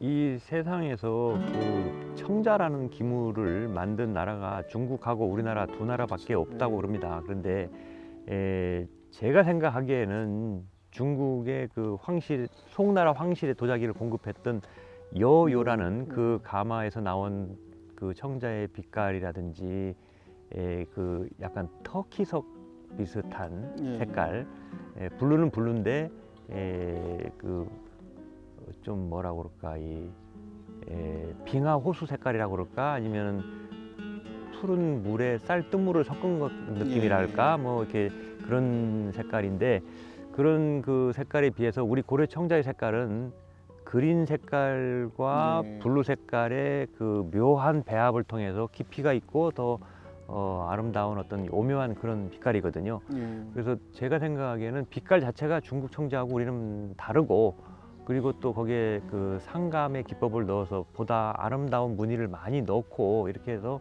이 세상에서 그 청자라는 기물을 만든 나라가 중국하고 우리나라 두 나라밖에 없다고 그럽니다. 그런데 제가 생각하기에는 중국의 그 황실, 송나라 황실의 도자기를 공급했던 여요라는 그 가마에서 나온 그 청자의 빛깔이라든지 그 약간 터키석 비슷한 색깔, 블루는 블루인데 그 좀 뭐라 그럴까 이 빙하 호수 색깔이라고 그럴까 아니면 푸른 물에 쌀뜨물을 섞은 것 느낌이랄까 뭐 이렇게 그런 색깔인데 그런 그 색깔에 비해서 우리 고려 청자의 색깔은 그린 색깔과 블루 색깔의 그 묘한 배합을 통해서 깊이가 있고 더 아름다운 어떤 오묘한 그런 빛깔이거든요. 그래서 제가 생각하기에는 빛깔 자체가 중국 청자하고 우리는 다르고 그리고 또 거기에 그 상감의 기법을 넣어서 보다 아름다운 무늬를 많이 넣고 이렇게 해서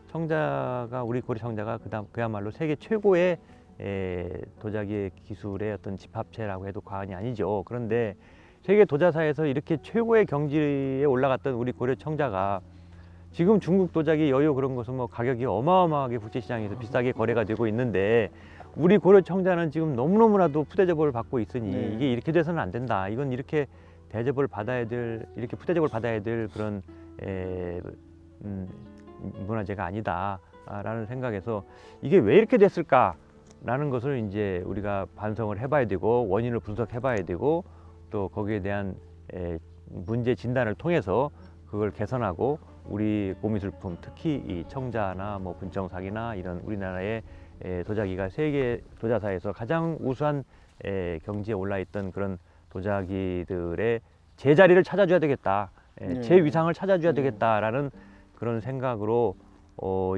청자가 우리 고려 청자가 그야말로 세계 최고의 도자기 기술의 어떤 집합체라고 해도 과언이 아니죠. 그런데 세계 도자사에서 이렇게 최고의 경지에 올라갔던 우리 고려 청자가 지금 중국 도자기 여요 그런 것은 뭐 가격이 어마어마하게 국제시장에서 비싸게 거래가 되고 있는데 우리 고려 청자는 지금 너무너무나도 푸대접을 받고 있으니 이게 이렇게 돼서는 안 된다. 이건 이렇게 대접을 받아야 될, 이렇게 푸대접을 받아야 될 그런 문화재가 아니다라는 생각에서 이게 왜 이렇게 됐을까라는 것을 이제 우리가 반성을 해봐야 되고 원인을 분석해봐야 되고 또 거기에 대한 문제 진단을 통해서 그걸 개선하고 우리 고미술품 특히 이 청자나 뭐 분청삭이나 이런 우리나라의 도자기가 세계 도자사에서 가장 우수한 경지에 올라있던 그런 도자기들의 제자리를 찾아줘야 되겠다, 제 위상을 찾아줘야 되겠다라는 그런 생각으로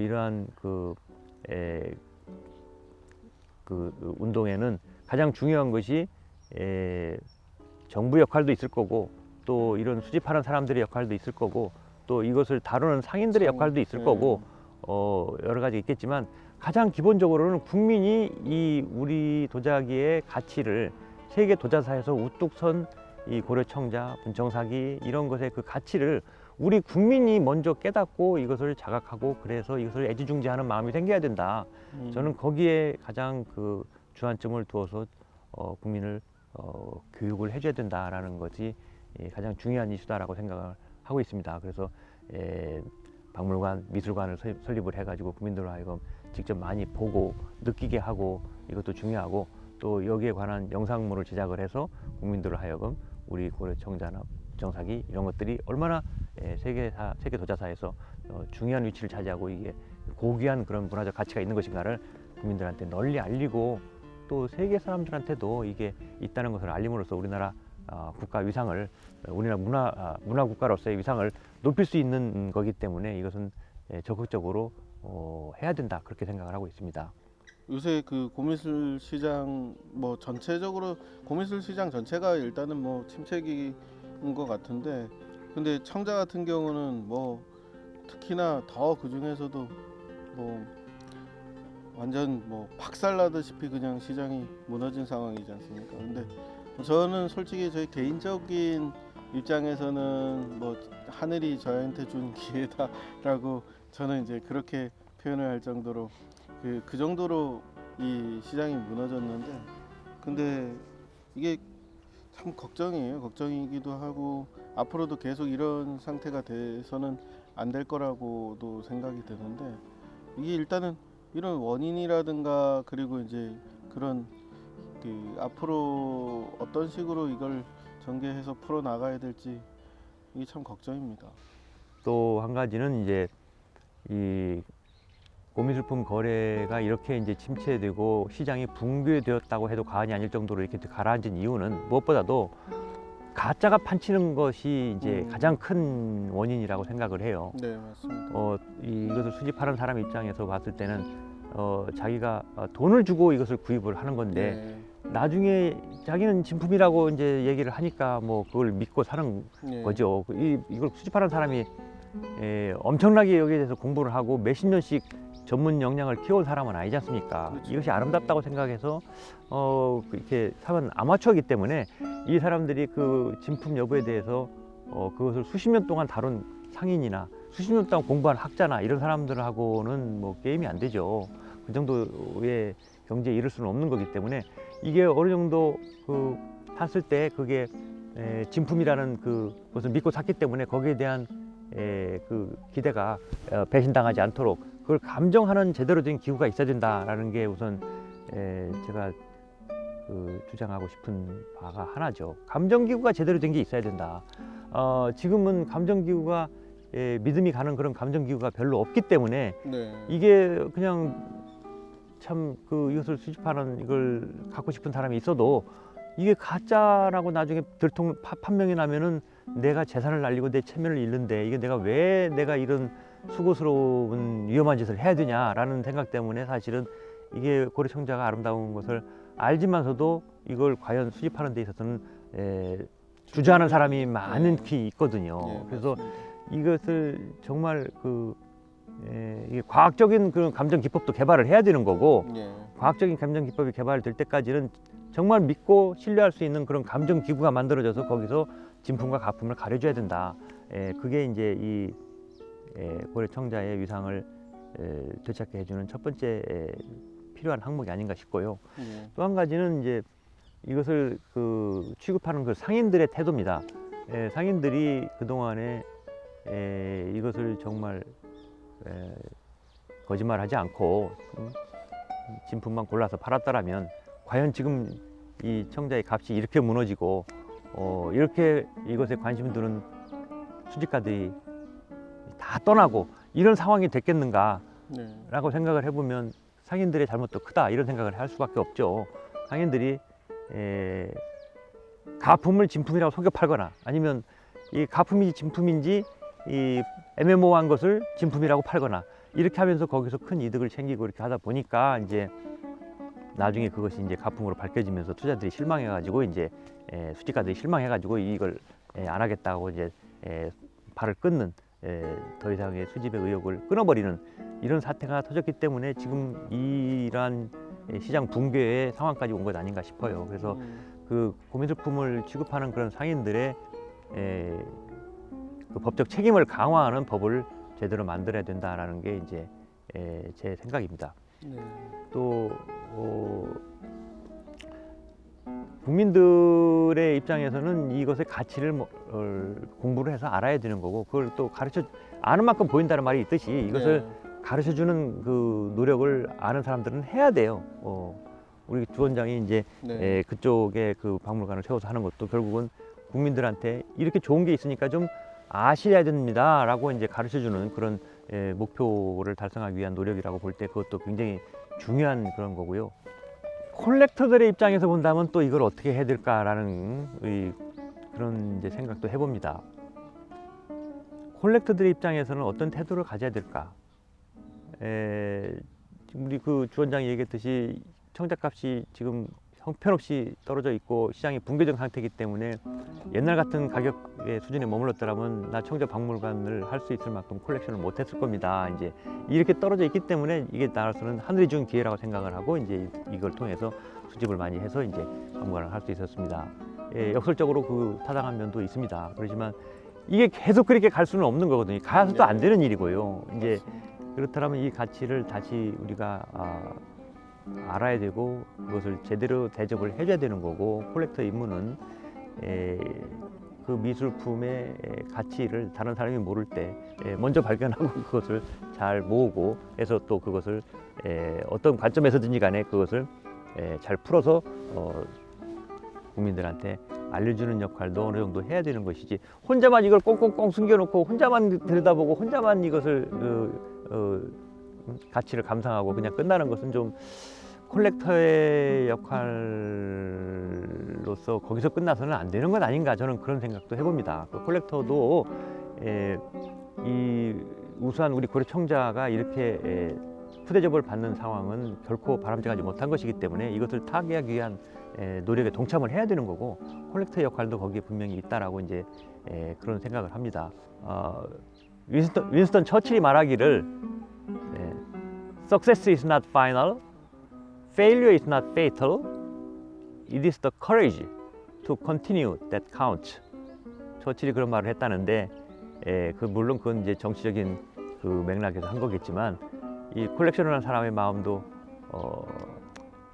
이러한 그 운동에는 가장 중요한 것이 정부 역할도 있을 거고 또 이런 수집하는 사람들의 역할도 있을 거고 또 이것을 다루는 상인들의 역할도 있을 거고 여러 가지 있겠지만 가장 기본적으로는 국민이 이 우리 도자기의 가치를 세계 도자사에서 우뚝 선 이 고려 청자, 분청삭이 이런 것의 그 가치를 우리 국민이 먼저 깨닫고 이것을 자각하고 그래서 이것을 애지중지하는 마음이 생겨야 된다. 저는 거기에 가장 그 주안점을 두어서 국민을 교육을 해줘야 된다라는 것이 가장 중요한 이슈다라고 생각을 하고 있습니다. 그래서 박물관, 미술관을 설립을 해가지고 국민들로 하여금 직접 많이 보고 느끼게 하고 이것도 중요하고 또 여기에 관한 영상물을 제작을 해서 국민들로 하여금 우리 고려 청자나 분청삭이 이런 것들이 얼마나 세계 도자사에서 중요한 위치를 차지하고 이게 고귀한 그런 문화적 가치가 있는 것인가를 국민들한테 널리 알리고 또 세계 사람들한테도 이게 있다는 것을 알림으로써 우리나라 국가 위상을 우리나라 문화 국가로서의 위상을 높일 수 있는 거기 때문에 이것은 적극적으로 해야 된다 그렇게 생각을 하고 있습니다. 요새 그 고미술 시장 뭐 전체적으로 고미술 시장 전체가 일단은 뭐 침체기인 것 같은데 근데 청자 같은 경우는 뭐 특히나 더 그 중에서도 뭐 완전 뭐 박살나듯이 그냥 시장이 무너진 상황이지 않습니까? 근데 저는 솔직히 저희 개인적인 입장에서는 뭐 하늘이 저한테 준 기회다라고 저는 이제 그렇게 표현을 할 정도로 그 정도로 이 시장이 무너졌는데 근데 이게 참 걱정이에요. 걱정이기도 하고 앞으로도 계속 이런 상태가 돼서는 안 될 거라고도 생각이 드는데 이게 일단은 이런 원인이라든가 그리고 이제 그런 그 앞으로 어떤 식으로 이걸 전개해서 풀어 나가야 될지 이게 참 걱정입니다. 또 한 가지는 이제 이 고미술품 거래가 이렇게 이제 침체되고 시장이 붕괴되었다고 해도 과언이 아닐 정도로 이렇게 가라앉은 이유는 무엇보다도 가짜가 판치는 것이 이제 가장 큰 원인이라고 생각을 해요. 네, 맞습니다. 이것을 수집하는 사람 입장에서 봤을 때는 자기가 돈을 주고 이것을 구입을 하는 건데 나중에 자기는 진품이라고 이제 얘기를 하니까 뭐 그걸 믿고 사는 거죠. 이걸 수집하는 사람이 엄청나게 여기에 대해서 공부를 하고 몇십 년씩 전문 역량을 키운 사람은 아니지 않습니까? 그렇죠. 이것이 아름답다고 생각해서 이렇게 사면 아마추어이기 때문에 이 사람들이 그 진품 여부에 대해서 그것을 수십 년 동안 다룬 상인이나 수십 년 동안 공부한 학자나 이런 사람들하고는 뭐 게임이 안 되죠. 그 정도의 경제에 이를 수는 없는 거기 때문에 이게 어느 정도 샀을 때 그게 진품이라는 그것을 믿고 샀기 때문에 거기에 대한 그 기대가 배신당하지 않도록 그걸 감정하는 제대로 된 기구가 있어야 된다라는 게 우선 제가 주장하고 싶은 바가 하나죠. 감정기구가 제대로 된 게 있어야 된다. 지금은 감정기구가 믿음이 가는 그런 감정기구가 별로 없기 때문에 네. 이게 그냥 참 이것을 수집하는 이걸 갖고 싶은 사람이 있어도 이게 가짜라고 나중에 들통 판명이 나면은 내가 재산을 날리고 내 체면을 잃는데 이게 왜 내가 이런 수고스러운 위험한 짓을 해야 되냐라는 생각 때문에 사실은 이게 고래청자가 아름다운 것을 알지만서도 이걸 과연 수집하는 데 있어서는 주저하는 사람이 많이 있거든요. 네, 그래서 맞습니다. 이것을 정말 이게 과학적인 그런 감정 기법도 개발을 해야 되는 거고 예. 과학적인 감정 기법이 개발될 때까지는 정말 믿고 신뢰할 수 있는 그런 감정 기구가 만들어져서 거기서 진품과 가품을 가려줘야 된다. 그게 이제 이 고래청자의 위상을 되찾게 해주는 첫 번째 필요한 항목이 아닌가 싶고요. 예. 또 한 가지는 이제 이것을 취급하는 그 상인들의 태도입니다. 상인들이 그 동안에 이것을 정말 거짓말하지 않고 진품만 골라서 팔았다라면 과연 지금 이 청자의 값이 이렇게 무너지고 이렇게 이것에 관심 두는 수집가들이 다 떠나고 이런 상황이 됐겠는가라고 네. 생각을 해보면 상인들의 잘못도 크다 이런 생각을 할 수밖에 없죠. 상인들이 가품을 진품이라고 속여 팔거나 아니면 이 가품이 진품인지 이 애매모호한 것을 진품이라고 팔거나 이렇게 하면서 거기서 큰 이득을 챙기고 이렇게 하다 보니까 이제 나중에 그것이 이제 가품으로 밝혀지면서 투자들이 실망해가지고 이제 수집가들이 실망해가지고 이걸 안 하겠다고 이제 발을 끊는 더 이상의 수집의 의욕을 끊어버리는 이런 사태가 터졌기 때문에 지금 이러한 시장 붕괴의 상황까지 온 것 아닌가 싶어요. 그래서 그 고민술품을 취급하는 그런 상인들의 그 법적 책임을 강화하는 법을 제대로 만들어야 된다라는 게 이제 제 생각입니다. 네. 또 국민들의 입장에서는 이것의 가치를 공부를 해서 알아야 되는 거고 그걸 또 아는 만큼 보인다는 말이 있듯이 이것을 가르쳐주는 그 노력을 아는 사람들은 해야 돼요. 우리 주 원장이 이제 네. 그쪽에 그 박물관을 세워서 하는 것도 결국은 국민들한테 이렇게 좋은 게 있으니까 좀 아셔야 됩니다라고 이제 가르쳐주는 그런 목표를 달성하기 위한 노력이라고 볼 때 그것도 굉장히 중요한 그런 거고요. 콜렉터들의 입장에서 본다면 또 이걸 어떻게 해야 될까라는 그런 이제 생각도 해봅니다. 콜렉터들의 입장에서는 어떤 태도를 가져야 될까? 우리 그 주원장이 얘기했듯이 청자값이 지금 형편없이 떨어져 있고 시장이 붕괴된 상태이기 때문에 옛날 같은 가격의 수준에 머물렀더라면 나 청자 박물관을 할 수 있을 만큼 콜렉션을 못했을 겁니다. 이제 이렇게 떨어져 있기 때문에 이게 나로서는 하늘이 준 기회라고 생각을 하고 이제 이걸 통해서 수집을 많이 해서 이제 박물관을 할 수 있었습니다. 역설적으로 그 타당한 면도 있습니다. 그렇지만 이게 계속 그렇게 갈 수는 없는 거거든요. 가서도 안 되는 일이고요. 이제 그렇다면 이 가치를 다시 우리가 알아야 되고 그것을 제대로 대접을 해줘야 되는 거고 콜렉터 임무는 그 미술품의 가치를 다른 사람이 모를 때 먼저 발견하고 그것을 잘 모으고 해서 또 그것을 어떤 관점에서든지 간에 그것을 잘 풀어서 국민들한테 알려주는 역할도 어느 정도 해야 되는 것이지 혼자만 이걸 꽁꽁꽁 숨겨놓고 혼자만 들여다보고 혼자만 이것을 가치를 감상하고 그냥 끝나는 것은 좀 콜렉터의 역할로서 거기서 끝나서는 안 되는 것 아닌가 저는 그런 생각도 해봅니다. 그 콜렉터도 이 우수한 우리 고래청자가 이렇게 푸대접을 받는 상황은 결코 바람직하지 못한 것이기 때문에 이것을 타개하기 위한 노력에 동참을 해야 되는 거고 콜렉터의 역할도 거기에 분명히 있다라고 이제 그런 생각을 합니다. 윈스턴 처칠이 말하기를 Success is not final, failure is not fatal. It is the courage to continue that counts. 처칠이 그런 말을 했다는데, 그 물론 그건 이제 정치적인 그 맥락에서 한 거겠지만, 이 콜렉션을 하는 사람의 마음도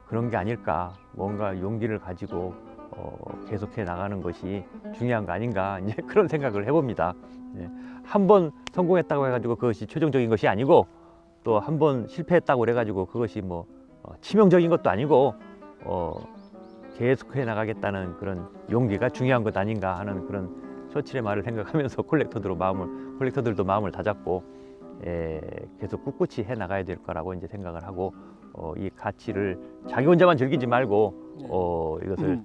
그런 게 아닐까. 뭔가 용기를 가지고 계속해 나가는 것이 중요한 거 아닌가, 이제 그런 생각을 해봅니다. 한 번 성공했다고 해가지고 그것이 최종적인 것이 아니고, 또 한 번 실패했다고 그래가지고 그것이 뭐 치명적인 것도 아니고, 계속해 나가겠다는 그런 용기가 중요한 것 아닌가 하는 그런 처칠의 말을 생각하면서 콜렉터들도 마음을 다잡고 계속 꿋꿋이 해 나가야 될 거라고 이제 생각을 하고, 이 가치를 자기 혼자만 즐기지 말고 이것을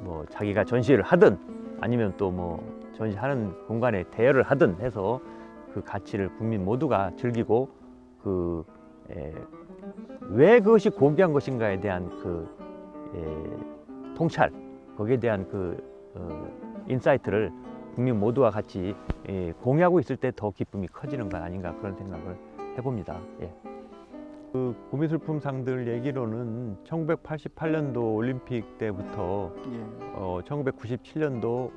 뭐 자기가 전시를 하든 아니면 또 뭐 전시하는 공간에 대여를 하든 해서 그 가치를 국민 모두가 즐기고, 왜 그것이 고귀한 것인가에 대한 통찰, 거기에 대한 인사이트를 국민 모두와 같이 공유하고 있을 때 더 기쁨이 커지는 것 아닌가, 그런 생각을 해봅니다. 그 고미술품상들 얘기로는 1988년도 올림픽 때부터 1997년도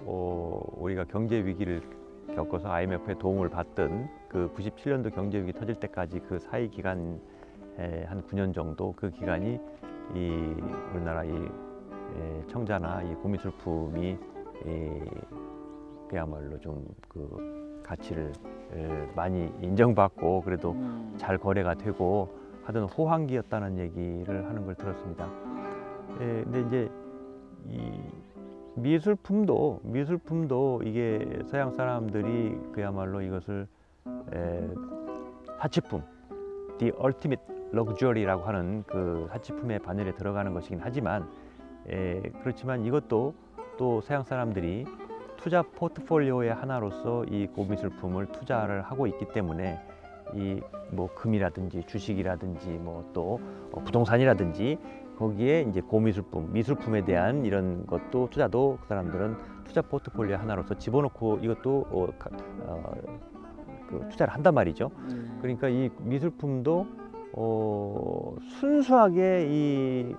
우리가 경제 위기를 겪어서 IMF의 도움을 받던 그 97년도 경제 위기 터질 때까지 그 사이 기간 한 9년 정도, 그 기간이 이 우리나라 이 청자나 이 고미술품이 그야말로 좀 그 가치를 많이 인정받고 그래도 잘 거래가 되고 하던 호황기였다는 얘기를 하는 걸 들었습니다. 근데 이제 이 미술품도 이게 서양 사람들이 그야말로 이것을 사치품, the ultimate luxury라고 하는 그 사치품의 반열에 들어가는 것이긴 하지만, 그렇지만 이것도 또 서양 사람들이 투자 포트폴리오의 하나로서 이 고미술품을 투자를 하고 있기 때문에, 이 뭐 금이라든지 주식이라든지 뭐 또 부동산이라든지 거기에 이제 고미술품, 미술품에 대한 이런 것도 투자도 그 사람들은 투자 포트폴리오 하나로서 집어넣고 이것도 그 투자를 한단 말이죠. 그러니까 이 미술품도 순수하게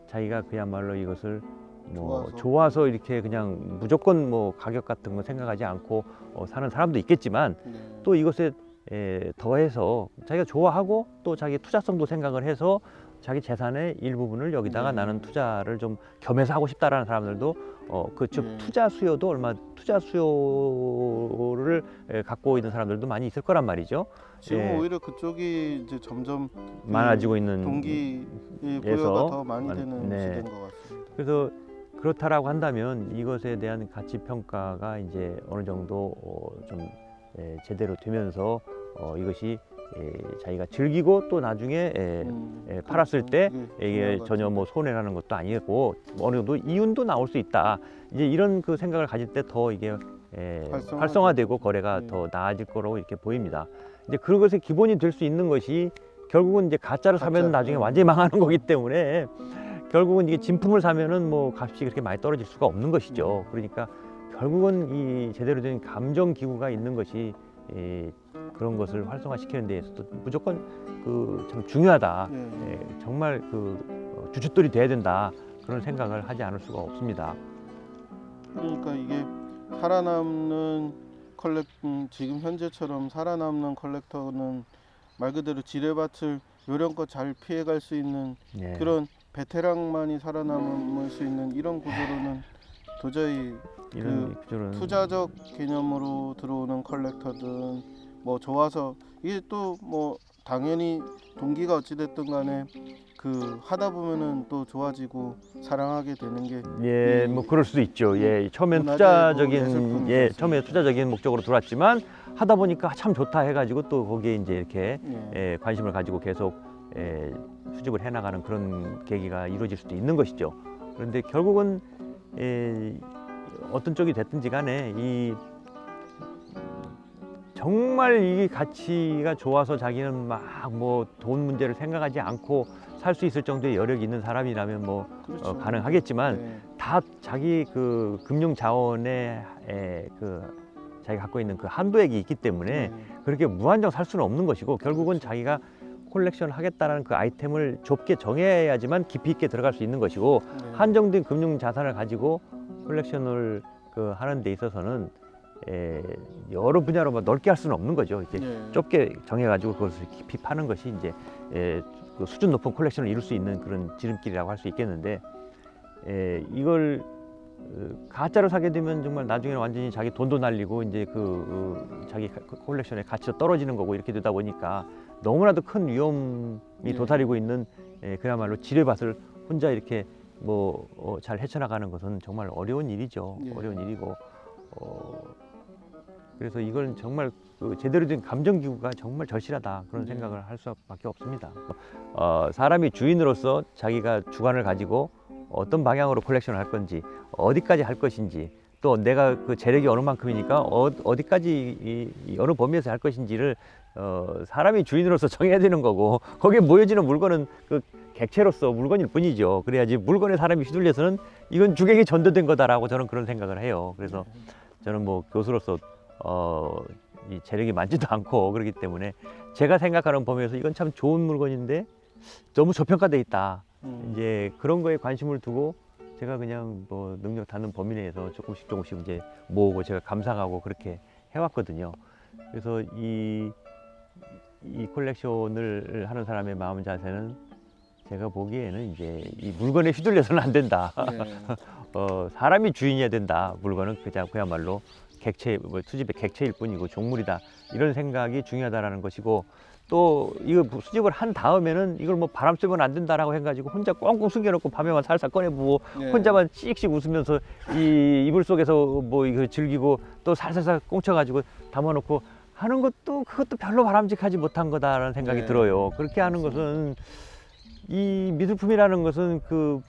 자기가 그야말로 이것을 뭐 좋아서 이렇게 그냥 무조건 뭐 가격 같은 거 생각하지 않고 사는 사람도 있겠지만, 또 이것에 더해서 자기가 좋아하고 또 자기 투자성도 생각을 해서 자기 재산의 일부분을 여기다가 나는 투자를 좀 겸해서 하고 싶다라는 사람들도 즉 투자 수요도 투자 수요를 갖고 있는 사람들도 많이 있을 거란 말이죠. 지금 오히려 그쪽이 이제 점점 많아지고 있는 동기 부여가 더 많이 되는 시대인 것 같습니다. 그래서 그렇다라고 한다면 이것에 대한 가치 평가가 이제 어느 정도 좀 제대로 되면서 이것이 자기가 즐기고 또 나중에 팔았을 때 이게 전혀 뭐 손해라는 것도 아니고 어느 정도 이윤도 나올 수 있다. 이제 이런 그 생각을 가질 때 더 이게 활성화되고 거래가 더 나아질 거라고 이렇게 보입니다. 이제 그것의 기본이 될 수 있는 것이 결국은 이제 가짜를 사면 나중에 완전히 망하는 거기 때문에, 결국은 이게 진품을 사면은 뭐 값이 그렇게 많이 떨어질 수가 없는 것이죠. 그러니까 결국은 이 제대로 된 감정 기구가 있는 것이 그런 것을 활성화시키는 데에서도 무조건 참 중요하다. 정말 주춧돌이 돼야 된다. 그런 생각을 하지 않을 수가 없습니다. 그러니까 이게 살아남는 지금 현재처럼 살아남는 컬렉터는 말 그대로 지뢰밭을 요령껏 잘 피해갈 수 있는 그런 베테랑만이 살아남을 수 있는 이런 구조로는 도저히 투자적 개념으로 들어오는 컬렉터든 뭐 좋아서 이게 또 뭐 당연히 동기가 어찌됐든 간에 하다 보면은 또 좋아지고 사랑하게 되는 게 뭐 그럴 수도 있죠. 처음엔 처음에 투자적인 목적으로 들어왔지만 하다 보니까 참 좋다 해가지고 또 거기에 이제 이렇게 관심을 가지고 계속 수집을 해나가는 그런 계기가 이루어질 수도 있는 것이죠. 그런데 결국은 어떤 쪽이 됐든지 간에 정말 이 가치가 좋아서 자기는 막 뭐 돈 문제를 생각하지 않고 살 수 있을 정도의 여력이 있는 사람이라면 뭐 그렇죠. 가능하겠지만, 다 자기 금융 자원에 자기가 갖고 있는 한도액이 있기 때문에 그렇게 무한정 살 수는 없는 것이고, 결국은 자기가 콜렉션 하겠다는 그 아이템을 좁게 정해야지만 깊이 있게 들어갈 수 있는 것이고, 한정된 금융 자산을 가지고 콜렉션을 그 하는 데 있어서는 여러 분야로 막 넓게 할 수는 없는 거죠. 이제 예. 좁게 정해가지고 그것을 깊이 파는 것이 이제 그 수준 높은 콜렉션을 이룰 수 있는 그런 지름길이라고 할 수 있겠는데, 이걸 가짜로 사게 되면 정말 나중에는 완전히 자기 돈도 날리고 이제 자기 콜렉션의 가치도 떨어지는 거고, 이렇게 되다 보니까 너무나도 큰 위험이 예. 도사리고 있는 그야말로 지뢰밭을 혼자 이렇게 잘 헤쳐나가는 것은 정말 어려운 일이죠. 예. 어려운 일이고, 그래서 이건 정말 제대로 된 감정기구가 정말 절실하다, 그런 예. 생각을 할 수밖에 없습니다. 사람이 주인으로서 자기가 주관을 가지고 어떤 방향으로 콜렉션을 할 건지, 어디까지 할 것인지, 또 내가 그 재력이 어느 만큼이니까 어디까지 어느 범위에서 할 것인지를 사람이 주인으로서 정해야 되는 거고, 거기에 모여지는 물건은 그 객체로서 물건일 뿐이죠. 그래야지 물건에 사람이 휘둘려서는 이건 주객이 전도된 거다라고 저는 그런 생각을 해요. 그래서 저는 뭐 교수로서 이 재력이 많지도 않고 그렇기 때문에 제가 생각하는 범위에서 이건 참 좋은 물건인데 너무 저평가돼 있다, 이제 그런 거에 관심을 두고 제가 그냥 뭐 능력 닿는 범위 내에서 조금씩 이제 모으고 제가 감상하고 그렇게 해왔거든요. 그래서 이 콜렉션을 하는 사람의 마음 자세는 제가 보기에는 이제 이 물건에 휘둘려서는 안 된다. 예. 사람이 주인이어야 된다. 물건은 그야말로 객체, 수집의 객체일 뿐이고 종물이다, 이런 생각이 중요하다라는 것이고, 또 이거 수집을 한 다음에는 이걸 뭐 바람 쐬면 안 된다라고 해가지고 혼자 꽁꽁 숨겨놓고 밤에만 살살 꺼내보고 예. 혼자만 씩씩 웃으면서 이 이불 속에서 뭐 이거 즐기고 또 살살살 꽁쳐가지고 담아놓고 하는 것도, 그것도 별로 바람직하지 못한 거다라는 생각이 네. 들어요. 그렇게 하는 것은, 이 미술품이라는 것은 그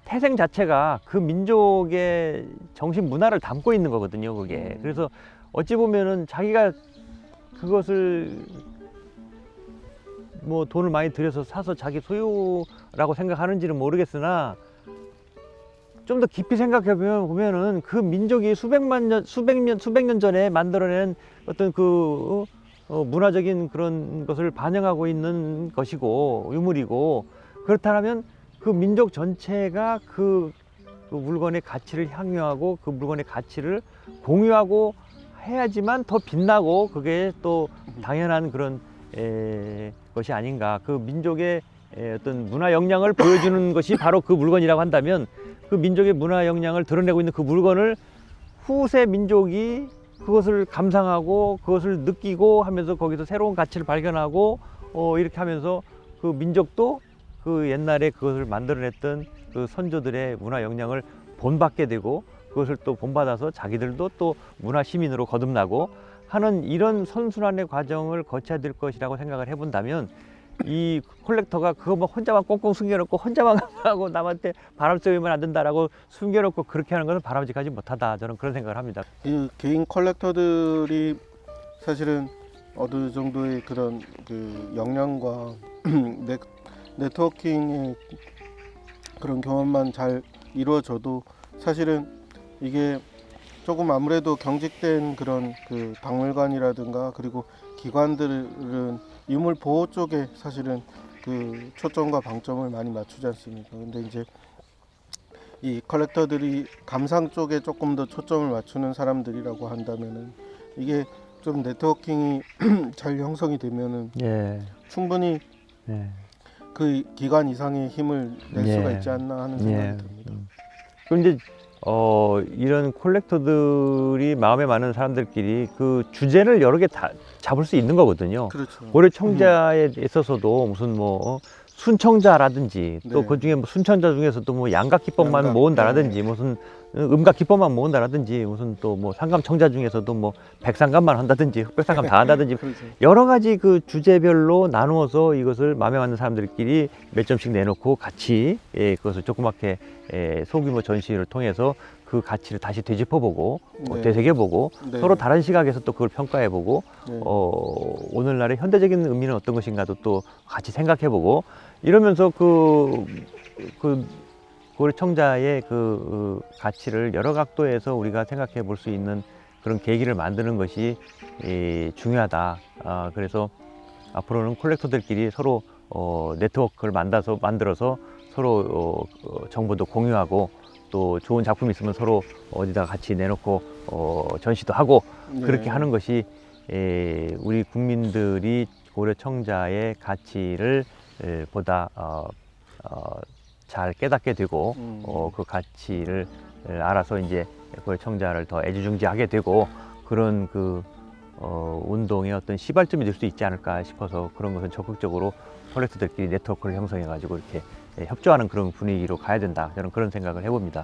태생 자체가 그 민족의 정신 문화를 담고 있는 거거든요, 그게. 그래서 어찌 보면은 자기가 그것을 뭐 돈을 많이 들여서 사서 자기 소유라고 생각하는지는 모르겠으나, 좀 더 깊이 생각해 보면은 그 민족이 수백 년 전에 만들어낸 어떤 그 문화적인 그런 것을 반영하고 있는 것이고 유물이고, 그렇다면 그 민족 전체가 그 물건의 가치를 향유하고 그 물건의 가치를 공유하고 해야지만 더 빛나고 그게 또 당연한 그런 것이 아닌가. 그 민족의 어떤 문화 역량을 보여주는 것이 바로 그 물건이라고 한다면, 그 민족의 문화 역량을 드러내고 있는 그 물건을 후세 민족이 그것을 감상하고 그것을 느끼고 하면서 거기서 새로운 가치를 발견하고 이렇게 하면서 그 민족도 그 옛날에 그것을 만들어냈던 그 선조들의 문화 역량을 본받게 되고, 그것을 또 본받아서 자기들도 또 문화 시민으로 거듭나고 하는 이런 선순환의 과정을 거쳐야 될 것이라고 생각을 해본다면, 이 콜렉터가 그거 뭐 혼자만 꽁꽁 숨겨놓고 혼자만 하고 남한테 바람 쐬면 안 된다라고 숨겨놓고 그렇게 하는 것은 바람직하지 못하다, 저는 그런 생각을 합니다. 이 개인 컬렉터들이 사실은 어느 정도의 그런 그 역량과 네트워킹의 그런 경험만 잘 이루어져도, 사실은 이게 조금 아무래도 경직된 그런 그 박물관이라든가 그리고 기관들은 유물 보호 쪽에 사실은 그 초점과 방점을 많이 맞추지 않습니까? 근데 이제 이 컬렉터들이 감상 쪽에 조금 더 초점을 맞추는 사람들이라고 한다면은, 이게 좀 네트워킹이 잘 형성이 되면은 예. 충분히 예. 그 기관 이상의 힘을 낼 예. 수가 있지 않나 하는 생각이 듭니다. 그럼 이제 이런 콜렉터들이 마음에 맞는 사람들끼리 그 주제를 여러 개 다 잡을 수 있는 거거든요. 그렇죠. 고려 청자에 있어서도 무슨 뭐 순청자라든지, 또 네. 그 중에 뭐 순청자 중에서도 뭐 양각 기법만 양각, 모은다라든지, 무슨 음각 기법만 모은다라든지, 무슨 또 뭐 상감청자 중에서도 뭐 백상감만 한다든지 흑백상감 다 한다든지 그렇죠. 여러 가지 그 주제별로 나누어서 이것을 마음에 맞는 사람들끼리 몇 점씩 내놓고 같이 그것을 조그맣게 소규모 전시를 통해서 그 가치를 다시 되짚어보고 네. 되새겨보고 네. 서로 다른 시각에서 또 그걸 평가해보고 네. 오늘날의 현대적인 의미는 어떤 것인가도 또 같이 생각해보고, 이러면서 그 고려 청자의 그 가치를 여러 각도에서 우리가 생각해 볼 수 있는 그런 계기를 만드는 것이 중요하다. 그래서 앞으로는 콜렉터들끼리 서로 네트워크를 만들어서 서로 정보도 공유하고, 또 좋은 작품이 있으면 서로 어디다 같이 내놓고 전시도 하고 그렇게 네. 하는 것이 우리 국민들이 고려 청자의 가치를 보다 잘 깨닫게 되고 그 가치를 알아서 이제 고려 청자를 더 애지중지하게 되고 그런 그 운동의 어떤 시발점이 될 수 있지 않을까 싶어서 그런 것은 적극적으로 컬렉터들끼리 네트워크를 형성해 가지고 이렇게 협조하는 그런 분위기로 가야 된다. 저는 그런 생각을 해봅니다.